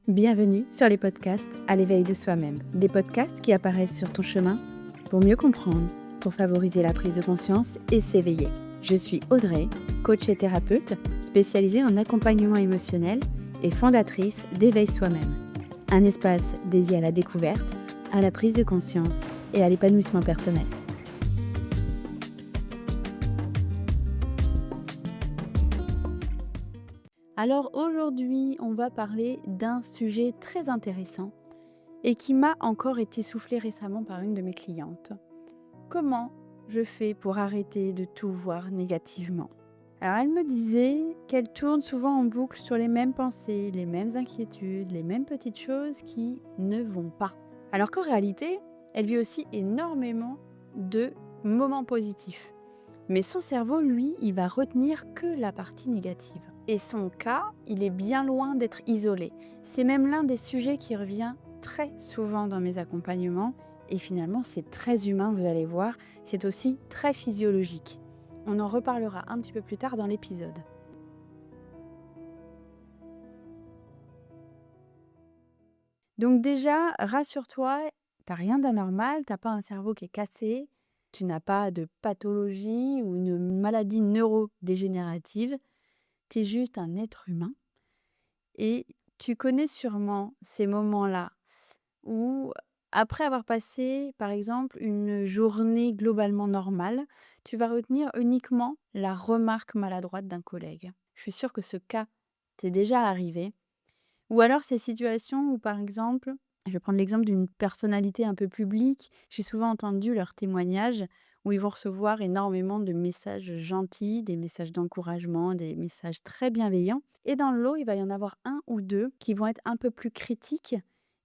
Bienvenue sur les podcasts à l'éveil de soi-même. Des podcasts qui apparaissent sur ton chemin pour mieux comprendre, pour favoriser la prise de conscience et s'éveiller. Je suis Audrey, coach et thérapeute spécialisée en accompagnement émotionnel et fondatrice d'Éveil Soi-même. Un espace dédié à la découverte, à la prise de conscience et à l'épanouissement personnel. Alors aujourd'hui, on va parler d'un sujet très intéressant et qui m'a encore été soufflé récemment par une de mes clientes. Comment je fais pour arrêter de tout voir négativement? Alors elle me disait qu'elle tourne souvent en boucle sur les mêmes pensées, les mêmes inquiétudes, les mêmes petites choses qui ne vont pas. Alors qu'en réalité, elle vit aussi énormément de moments positifs. Mais son cerveau, lui, il va retenir que la partie négative. Et son cas, il est bien loin d'être isolé. C'est même l'un des sujets qui revient très souvent dans mes accompagnements. Et finalement, c'est très humain, vous allez voir. C'est aussi très physiologique. On en reparlera un petit peu plus tard dans l'épisode. Donc déjà, rassure-toi, t'as rien d'anormal, t'as pas un cerveau qui est cassé, tu n'as pas de pathologie ou une maladie neurodégénérative. Tu es juste un être humain et tu connais sûrement ces moments-là où, après avoir passé, par exemple, une journée globalement normale, tu vas retenir uniquement la remarque maladroite d'un collègue. Je suis sûre que ce cas t'est déjà arrivé. Ou alors ces situations où, par exemple, je vais prendre l'exemple d'une personnalité un peu publique, j'ai souvent entendu leurs témoignages où ils vont recevoir énormément de messages gentils, des messages d'encouragement, des messages très bienveillants. Et dans le lot, il va y en avoir un ou deux qui vont être un peu plus critiques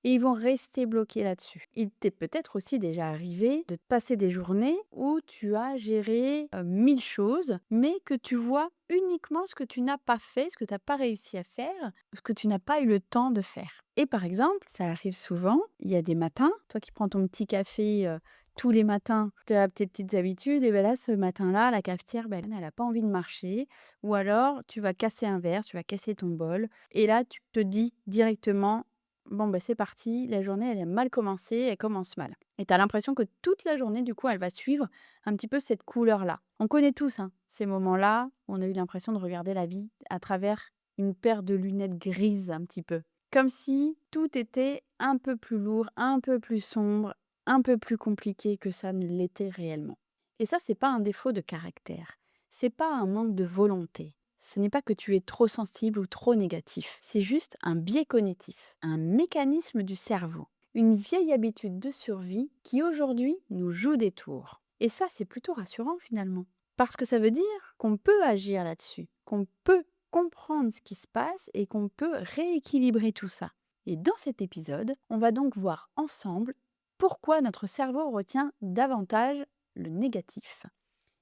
et ils vont rester bloqués là-dessus. Il t'est peut-être aussi déjà arrivé de passer des journées où tu as géré 1000 choses, mais que tu vois uniquement ce que tu n'as pas fait, ce que tu n'as pas réussi à faire, ce que tu n'as pas eu le temps de faire. Et par exemple, ça arrive souvent, il y a des matins, toi qui prends ton petit café tous les matins, tu as tes petites habitudes, et bien là, ce matin-là, la cafetière, ben, elle n'a pas envie de marcher. Ou alors, tu vas casser un verre, tu vas casser ton bol. Et là, tu te dis directement, bon, ben, c'est parti, la journée, elle a mal commencé, elle commence mal. Et tu as l'impression que toute la journée, du coup, elle va suivre un petit peu cette couleur-là. On connaît tous ces moments-là où on a eu l'impression de regarder la vie à travers une paire de lunettes grises un petit peu. Comme si tout était un peu plus lourd, un peu plus sombre, un peu plus compliqué que ça ne l'était réellement. Et ça, c'est pas un défaut de caractère. C'est pas un manque de volonté. Ce n'est pas que tu es trop sensible ou trop négatif. C'est juste un biais cognitif, un mécanisme du cerveau, une vieille habitude de survie qui aujourd'hui nous joue des tours. Et ça, c'est plutôt rassurant finalement. Parce que ça veut dire qu'on peut agir là-dessus, qu'on peut comprendre ce qui se passe et qu'on peut rééquilibrer tout ça. Et dans cet épisode, on va donc voir ensemble pourquoi notre cerveau retient davantage le négatif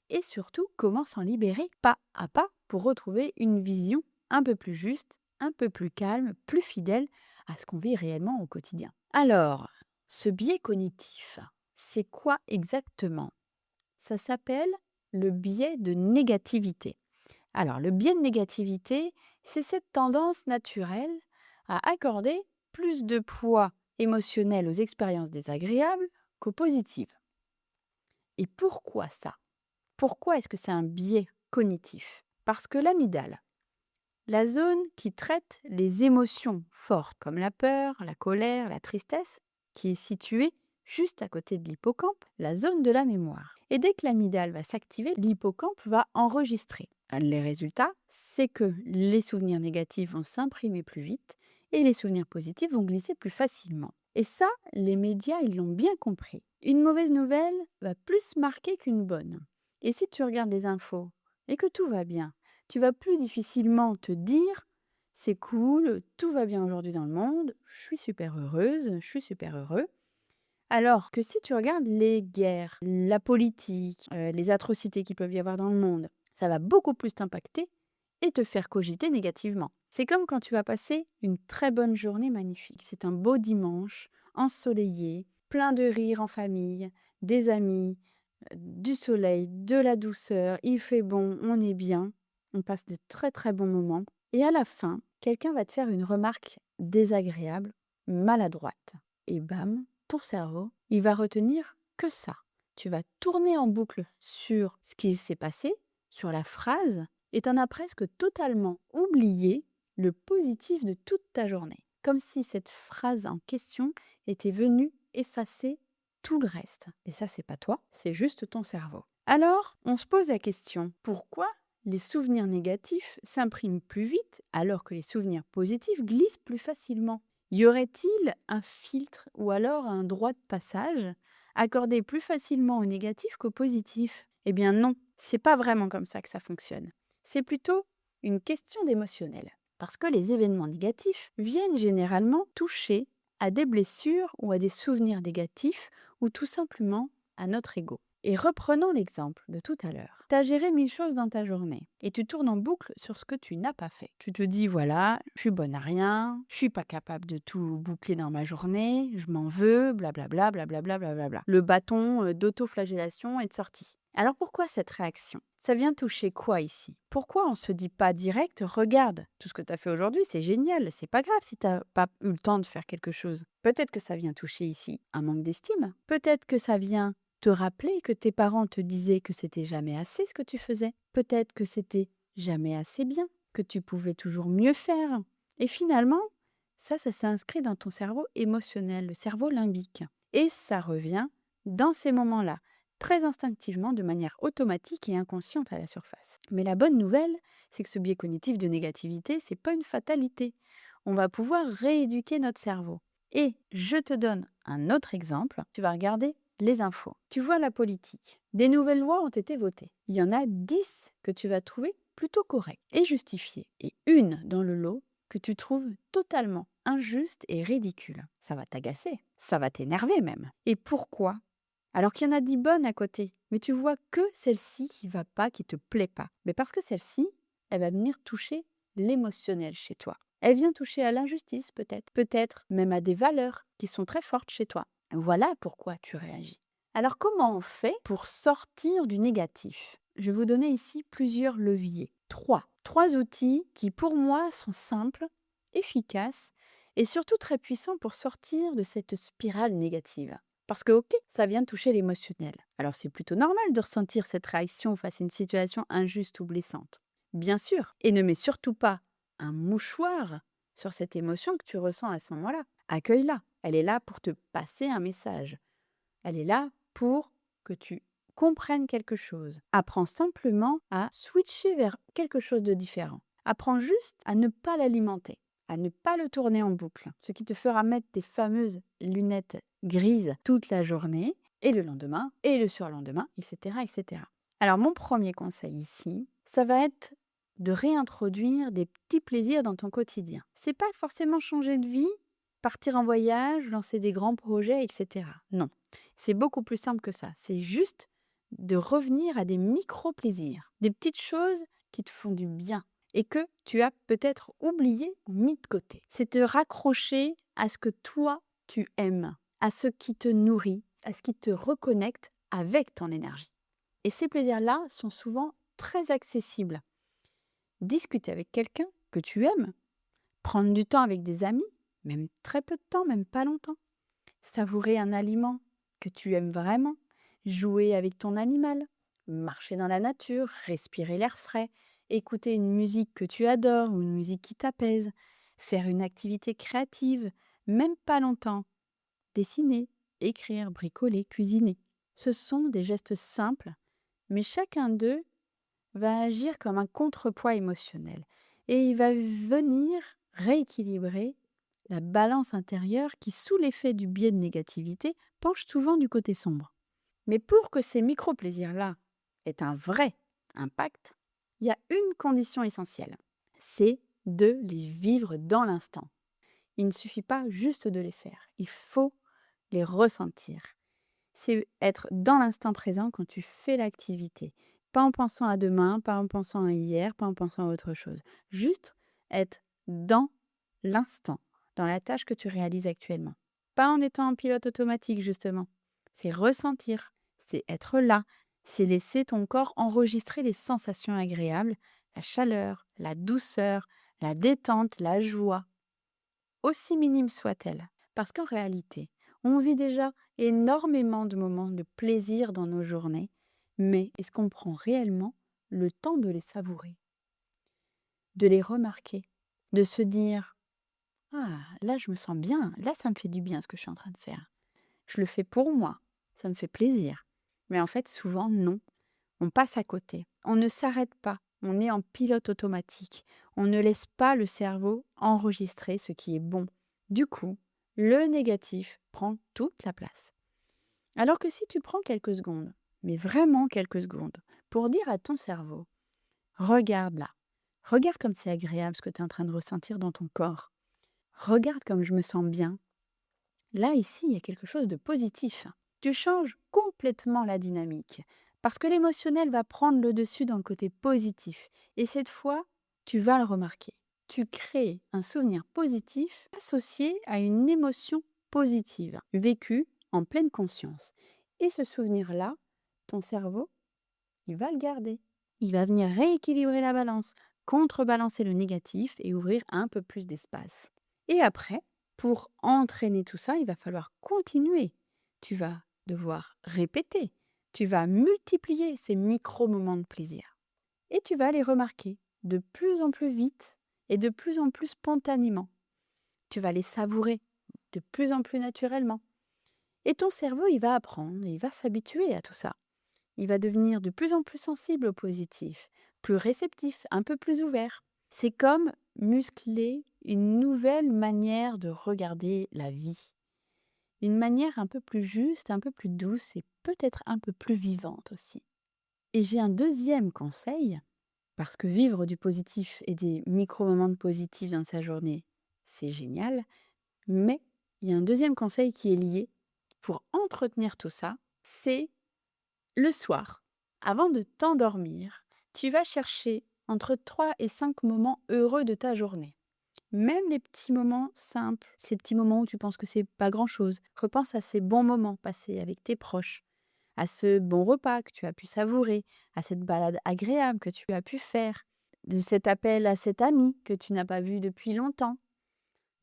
et surtout comment s'en libérer pas à pas pour retrouver une vision un peu plus juste, un peu plus calme, plus fidèle à ce qu'on vit réellement au quotidien. Alors, ce biais cognitif, c'est quoi exactement? Ça s'appelle le biais de négativité. Alors, le biais de négativité, c'est cette tendance naturelle à accorder plus de poids émotionnel aux expériences désagréables qu'aux positives. Et pourquoi ça? Pourquoi est-ce que c'est un biais cognitif? Parce que l'amygdale, la zone qui traite les émotions fortes comme la peur, la colère, la tristesse, qui est située juste à côté de l'hippocampe, la zone de la mémoire. Et dès que l'amygdale va s'activer, l'hippocampe va enregistrer. Les résultats, c'est que les souvenirs négatifs vont s'imprimer plus vite et les souvenirs positifs vont glisser plus facilement. Et ça, les médias, ils l'ont bien compris. Une mauvaise nouvelle va plus marquer qu'une bonne. Et si tu regardes les infos et que tout va bien, tu vas plus difficilement te dire c'est cool, tout va bien aujourd'hui dans le monde, je suis super heureuse, je suis super heureux. Alors que si tu regardes les guerres, la politique, les atrocités qu'il peut y avoir dans le monde, ça va beaucoup plus t'impacter et te faire cogiter négativement. C'est comme quand tu as passé une très bonne journée magnifique. C'est un beau dimanche, ensoleillé, plein de rires en famille, des amis, du soleil, de la douceur, il fait bon, on est bien, on passe de très très bons moments. Et à la fin, quelqu'un va te faire une remarque désagréable, maladroite. Et bam, ton cerveau, il va retenir que ça. Tu vas tourner en boucle sur ce qui s'est passé, sur la phrase, et tu en as presque totalement oublié le positif de toute ta journée. Comme si cette phrase en question était venue effacer tout le reste. Et ça, c'est pas toi, c'est juste ton cerveau. Alors, on se pose la question, pourquoi les souvenirs négatifs s'impriment plus vite alors que les souvenirs positifs glissent plus facilement? Y aurait-il un filtre ou alors un droit de passage accordé plus facilement au négatif qu'au positif? Eh bien non, c'est pas vraiment comme ça que ça fonctionne. C'est plutôt une question d'émotionnel. Parce que les événements négatifs viennent généralement toucher à des blessures ou à des souvenirs négatifs ou tout simplement à notre ego. Et reprenons l'exemple de tout à l'heure. Tu as géré 1000 choses dans ta journée et tu tournes en boucle sur ce que tu n'as pas fait. Tu te dis, voilà, je suis bonne à rien, je suis pas capable de tout boucler dans ma journée, je m'en veux, blablabla, blablabla, blablabla. Le bâton d'autoflagellation est sorti. Alors pourquoi cette réaction? Ça vient toucher quoi ici? Pourquoi on se dit pas direct, regarde, tout ce que tu as fait aujourd'hui, c'est génial, c'est pas grave si tu n'as pas eu le temps de faire quelque chose. Peut-être que ça vient toucher ici un manque d'estime. Peut-être que ça vient te rappeler que tes parents te disaient que c'était jamais assez ce que tu faisais. Peut-être que c'était jamais assez bien, que tu pouvais toujours mieux faire. Et finalement, ça s'est inscrit dans ton cerveau émotionnel, le cerveau limbique. Et ça revient dans ces moments-là, très instinctivement, de manière automatique et inconsciente à la surface. Mais la bonne nouvelle, c'est que ce biais cognitif de négativité, c'est pas une fatalité. On va pouvoir rééduquer notre cerveau. Et je te donne un autre exemple. Tu vas regarder les infos. Tu vois la politique. Des nouvelles lois ont été votées. Il y en a 10 que tu vas trouver plutôt correctes et justifiées. Et une dans le lot que tu trouves totalement injuste et ridicule. Ça va t'agacer. Ça va t'énerver même. Et pourquoi? Alors qu'il y en a 10 bonnes à côté. Mais tu vois que celle-ci qui va pas, qui te plaît pas. Mais parce que celle-ci, elle va venir toucher l'émotionnel chez toi. Elle vient toucher à l'injustice peut-être. Peut-être même à des valeurs qui sont très fortes chez toi. Voilà pourquoi tu réagis. Alors comment on fait pour sortir du négatif? Je vais vous donner ici plusieurs leviers. Trois outils qui pour moi sont simples, efficaces et surtout très puissants pour sortir de cette spirale négative. Parce que ok, ça vient toucher l'émotionnel. Alors c'est plutôt normal de ressentir cette réaction face à une situation injuste ou blessante. Bien sûr. Et ne mets surtout pas un mouchoir sur cette émotion que tu ressens à ce moment-là. Accueille-la. Elle est là pour te passer un message. Elle est là pour que tu comprennes quelque chose. Apprends simplement à switcher vers quelque chose de différent. Apprends juste à ne pas l'alimenter, à ne pas le tourner en boucle, ce qui te fera mettre tes fameuses lunettes grises toute la journée, et le lendemain, et le surlendemain, etc., etc. Alors mon premier conseil ici, ça va être de réintroduire des petits plaisirs dans ton quotidien. C'est pas forcément changer de vie, partir en voyage, lancer des grands projets, etc. Non, c'est beaucoup plus simple que ça. C'est juste de revenir à des micro-plaisirs, des petites choses qui te font du bien et que tu as peut-être oublié ou mis de côté. C'est te raccrocher à ce que toi, tu aimes, à ce qui te nourrit, à ce qui te reconnecte avec ton énergie. Et ces plaisirs-là sont souvent très accessibles. Discuter avec quelqu'un que tu aimes, prendre du temps avec des amis, même très peu de temps, même pas longtemps, savourer un aliment que tu aimes vraiment, jouer avec ton animal, marcher dans la nature, respirer l'air frais, écouter une musique que tu adores ou une musique qui t'apaise, faire une activité créative, même pas longtemps, dessiner, écrire, bricoler, cuisiner. Ce sont des gestes simples, mais chacun d'eux va agir comme un contrepoids émotionnel et il va venir rééquilibrer la balance intérieure qui, sous l'effet du biais de négativité, penche souvent du côté sombre. Mais pour que ces micro-plaisirs-là aient un vrai impact, il y a une condition essentielle, c'est de les vivre dans l'instant. Il ne suffit pas juste de les faire, il faut les ressentir. C'est être dans l'instant présent quand tu fais l'activité. Pas en pensant à demain, pas en pensant à hier, pas en pensant à autre chose. Juste être dans l'instant, dans la tâche que tu réalises actuellement. Pas en étant en pilote automatique, justement. C'est ressentir, c'est être là, c'est laisser ton corps enregistrer les sensations agréables, la chaleur, la douceur, la détente, la joie. aussi minime soit-elle. Parce qu'en réalité, on vit déjà énormément de moments de plaisir dans nos journées, mais est-ce qu'on prend réellement le temps de les savourer, de les remarquer, de se dire: «Ah, là je me sens bien, là ça me fait du bien ce que je suis en train de faire. Je le fais pour moi, ça me fait plaisir». Mais en fait, souvent, non. On passe à côté. On ne s'arrête pas. On est en pilote automatique. On ne laisse pas le cerveau enregistrer ce qui est bon. Du coup, le négatif prend toute la place. Alors que si tu prends quelques secondes, mais vraiment quelques secondes, pour dire à ton cerveau: regarde là, regarde comme c'est agréable ce que tu es en train de ressentir dans ton corps, regarde comme je me sens bien. Là, ici, il y a quelque chose de positif. Tu changes complètement la dynamique parce que l'émotionnel va prendre le dessus dans le côté positif. Et cette fois, tu vas le remarquer. Tu crées un souvenir positif associé à une émotion positive, vécue en pleine conscience. Et ce souvenir-là, ton cerveau, il va le garder. Il va venir rééquilibrer la balance, contrebalancer le négatif et ouvrir un peu plus d'espace. Et après, pour entraîner tout ça, il va falloir continuer. Tu vas devoir répéter. Tu vas multiplier ces micro-moments de plaisir. Et tu vas les remarquer de plus en plus vite et de plus en plus spontanément. Tu vas les savourer de plus en plus naturellement. Et ton cerveau, il va apprendre, il va s'habituer à tout ça. Il va devenir de plus en plus sensible au positif, plus réceptif, un peu plus ouvert. C'est comme muscler une nouvelle manière de regarder la vie. Une manière un peu plus juste, un peu plus douce et peut-être un peu plus vivante aussi. Et j'ai un deuxième conseil, parce que vivre du positif et des micro-moments de positif dans sa journée, c'est génial. Mais il y a un deuxième conseil qui est lié pour entretenir tout ça, c'est le soir, avant de t'endormir, tu vas chercher entre 3 et 5 moments heureux de ta journée. Même les petits moments simples, ces petits moments où tu penses que c'est pas grand-chose. Repense à ces bons moments passés avec tes proches, à ce bon repas que tu as pu savourer, à cette balade agréable que tu as pu faire, de cet appel à cet ami que tu n'as pas vu depuis longtemps,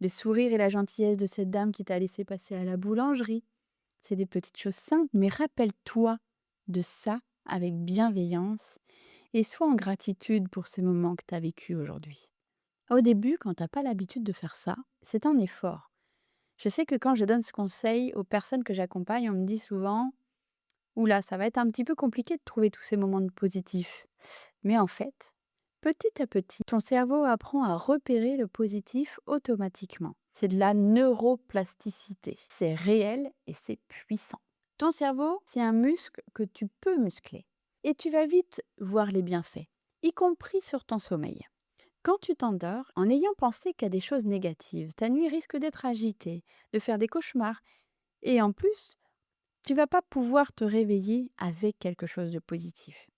les sourires et la gentillesse de cette dame qui t'a laissé passer à la boulangerie. C'est des petites choses simples, mais rappelle-toi de ça avec bienveillance et sois en gratitude pour ces moments que tu as vécus aujourd'hui. Au début, quand tu n'as pas l'habitude de faire ça, c'est un effort. Je sais que quand je donne ce conseil aux personnes que j'accompagne, on me dit souvent: oula, ça va être un petit peu compliqué de trouver tous ces moments de positif. Mais en fait, petit à petit, ton cerveau apprend à repérer le positif automatiquement. C'est de la neuroplasticité. C'est réel et c'est puissant. Ton cerveau, c'est un muscle que tu peux muscler. Et tu vas vite voir les bienfaits, y compris sur ton sommeil. Quand tu t'endors, en ayant pensé qu'à des choses négatives, ta nuit risque d'être agitée, de faire des cauchemars. Et en plus, tu vas pas pouvoir te réveiller avec quelque chose de positif.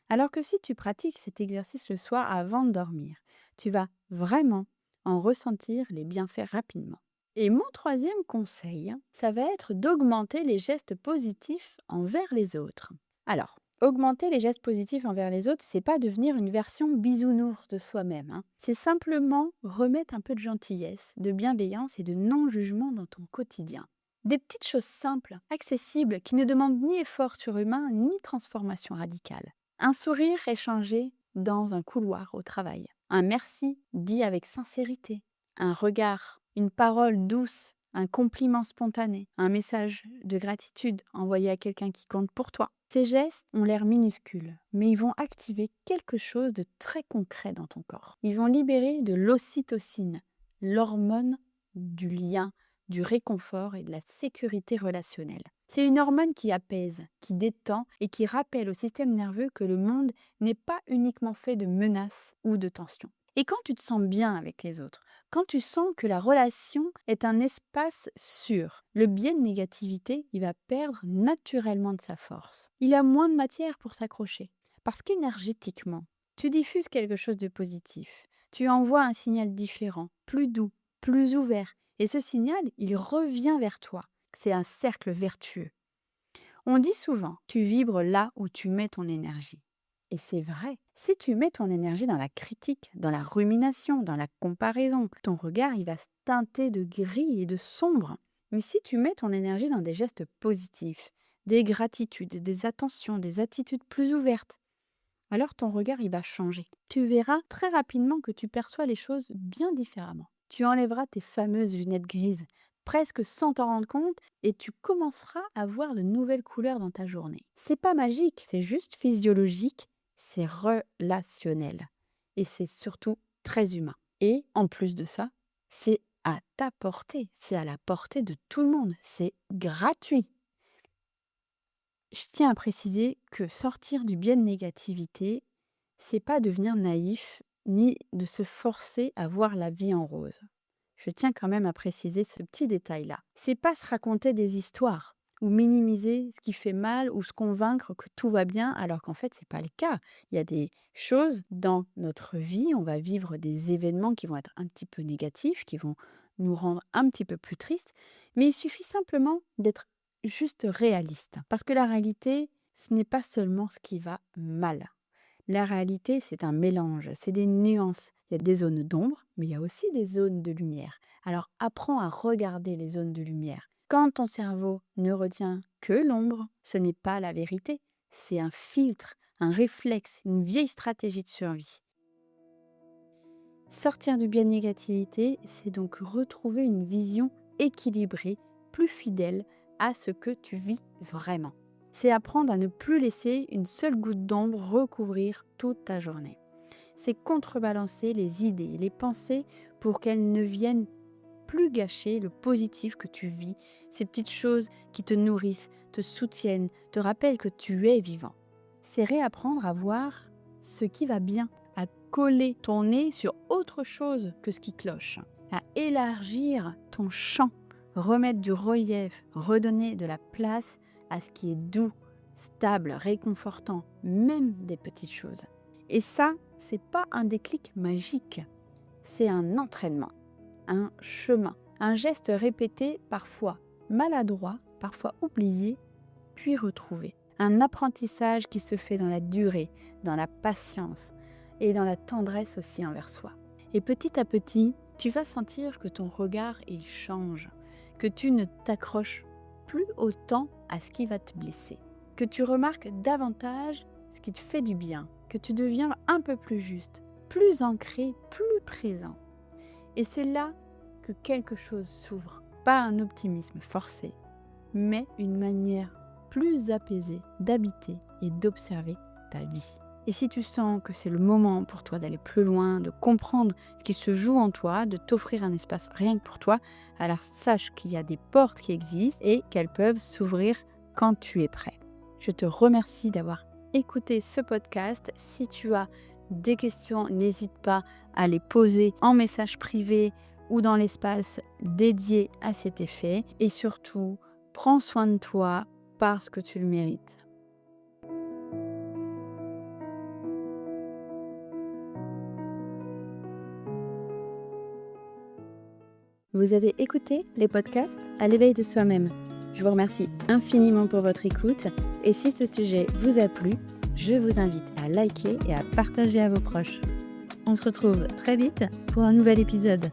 Alors que si tu pratiques cet exercice le soir avant de dormir, tu vas vraiment en ressentir les bienfaits rapidement. Et mon troisième conseil, ça va être d'augmenter les gestes positifs envers les autres. Alors, augmenter les gestes positifs envers les autres, c'est pas devenir une version bisounours de soi-même, hein. C'est simplement remettre un peu de gentillesse, de bienveillance et de non-jugement dans ton quotidien. Des petites choses simples, accessibles, qui ne demandent ni effort surhumain ni transformation radicale. Un sourire échangé dans un couloir au travail. Un merci dit avec sincérité. Un regard, une parole douce, un compliment spontané, un message de gratitude envoyé à quelqu'un qui compte pour toi. Ces gestes ont l'air minuscules, mais ils vont activer quelque chose de très concret dans ton corps. Ils vont libérer de l'ocytocine, l'hormone du lien, du réconfort et de la sécurité relationnelle. C'est une hormone qui apaise, qui détend et qui rappelle au système nerveux que le monde n'est pas uniquement fait de menaces ou de tensions. Et quand tu te sens bien avec les autres, quand tu sens que la relation est un espace sûr, le biais de négativité, il va perdre naturellement de sa force. Il a moins de matière pour s'accrocher. Parce qu'énergétiquement, tu diffuses quelque chose de positif. Tu envoies un signal différent, plus doux, plus ouvert. Et ce signal, il revient vers toi. C'est un cercle vertueux. On dit souvent, tu vibres là où tu mets ton énergie. Et c'est vrai. Si tu mets ton énergie dans la critique, dans la rumination, dans la comparaison, ton regard il va se teinter de gris et de sombre. Mais si tu mets ton énergie dans des gestes positifs, des gratitudes, des attentions, des attitudes plus ouvertes, alors ton regard il va changer. Tu verras très rapidement que tu perçois les choses bien différemment. Tu enlèveras tes fameuses lunettes grises, presque sans t'en rendre compte, et tu commenceras à voir de nouvelles couleurs dans ta journée. C'est pas magique, c'est juste physiologique, c'est relationnel. Et c'est surtout très humain. Et en plus de ça, c'est à ta portée, c'est à la portée de tout le monde, c'est gratuit. Je tiens à préciser que sortir du biais de négativité, c'est pas devenir naïf, ni de se forcer à voir la vie en rose. Je tiens quand même à préciser ce petit détail-là. C'est pas se raconter des histoires ou minimiser ce qui fait mal ou se convaincre que tout va bien alors qu'en fait c'est pas le cas. Il y a des choses dans notre vie, on va vivre des événements qui vont être un petit peu négatifs, qui vont nous rendre un petit peu plus tristes, mais il suffit simplement d'être juste réaliste parce que la réalité, ce n'est pas seulement ce qui va mal. La réalité, c'est un mélange, c'est des nuances. Il y a des zones d'ombre, mais il y a aussi des zones de lumière. Alors apprends à regarder les zones de lumière. Quand ton cerveau ne retient que l'ombre, ce n'est pas la vérité, c'est un filtre, un réflexe, une vieille stratégie de survie. Sortir du biais de négativité, c'est donc retrouver une vision équilibrée, plus fidèle à ce que tu vis vraiment. C'est apprendre à ne plus laisser une seule goutte d'ombre recouvrir toute ta journée. C'est contrebalancer les idées, les pensées pour qu'elles ne viennent plus gâcher le positif que tu vis, ces petites choses qui te nourrissent, te soutiennent, te rappellent que tu es vivant. C'est réapprendre à voir ce qui va bien, à coller ton nez sur autre chose que ce qui cloche, à élargir ton champ, remettre du relief, redonner de la place à ce qui est doux, stable, réconfortant, même des petites choses. Et ça, c'est pas un déclic magique, c'est un entraînement, un chemin, un geste répété, parfois maladroit, parfois oublié, puis retrouvé. Un apprentissage qui se fait dans la durée, dans la patience et dans la tendresse aussi envers soi. Et petit à petit, tu vas sentir que ton regard il change, que tu ne t'accroches plus autant à ce qui va te blesser, que tu remarques davantage ce qui te fait du bien, que tu deviens un peu plus juste, plus ancré, plus présent. Et c'est là que quelque chose s'ouvre. Pas un optimisme forcé, mais une manière plus apaisée d'habiter et d'observer ta vie. Et si tu sens que c'est le moment pour toi d'aller plus loin, de comprendre ce qui se joue en toi, de t'offrir un espace rien que pour toi, alors sache qu'il y a des portes qui existent et qu'elles peuvent s'ouvrir quand tu es prêt. Je te remercie d'avoir écouté ce podcast. Si tu as des questions, n'hésite pas à les poser en message privé ou dans l'espace dédié à cet effet. Et surtout, prends soin de toi parce que tu le mérites. Vous avez écouté les podcasts à l'éveil de soi-même. Je vous remercie infiniment pour votre écoute et si ce sujet vous a plu, je vous invite à liker et à partager à vos proches. On se retrouve très vite pour un nouvel épisode.